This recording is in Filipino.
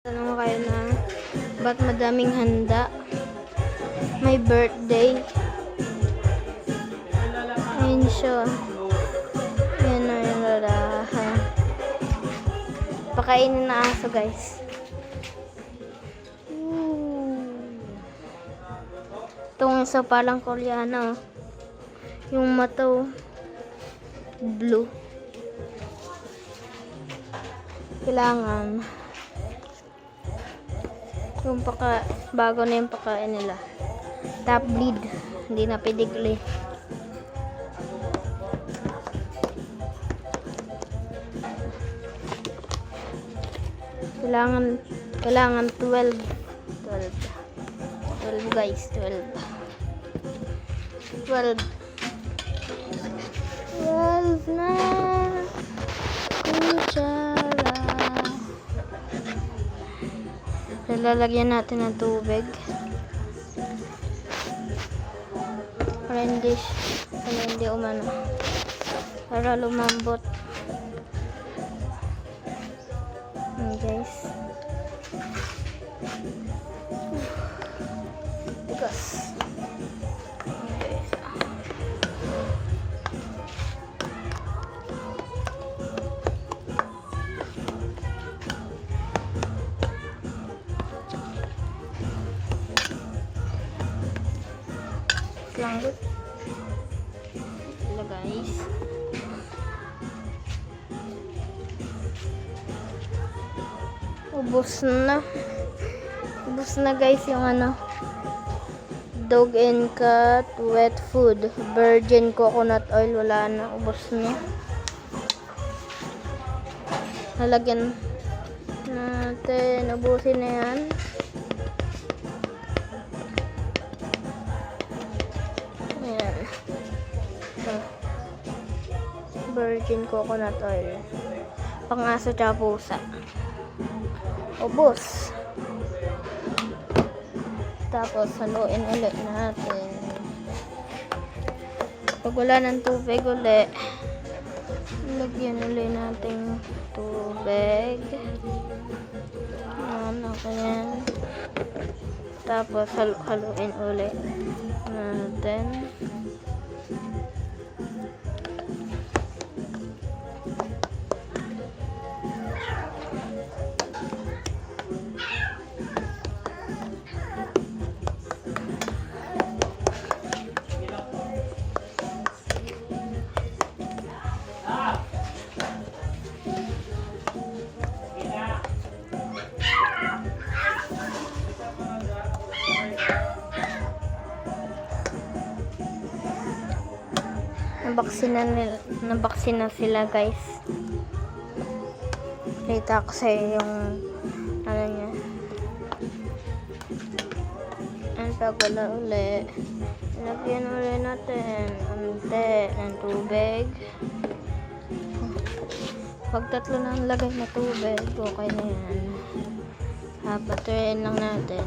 Tanong kayo na ba't madaming handa? May birthday. Ayun siya. Yan na yung lalahan. Pakainin na aso, guys. Itong isa palang Koreano. Yung mata blue. Kailangan yung bago na yung pakain nila. Top bleed. Hindi na pedigree. Kailangan 12 guys. 12 na kutsara. Lalagyan natin ng tubig para hindi umano, para lumambot. Guys, tigas. Langgit. Ito guys. Ubus na guys yung dog and cat wet food. Virgin coconut oil, wala na, ubus niya. Lalagyan natin, ubusin na yan. Virgin coconut oil, pang-aso tsaka pusa. Ubos. Tapos haluin ulit natin. Pag wala ng tubig ulit, lagyan ulit natin tubig. Ganyan. Tapos haluin ulit natin. Nabaksina sila guys. Kita ko sa yung niya. Ang pagwala ulit, lagyan ulit natin ng tubig. Pag tatlo na ang lagay na tubig, okay na yan. Patuloyin lang natin.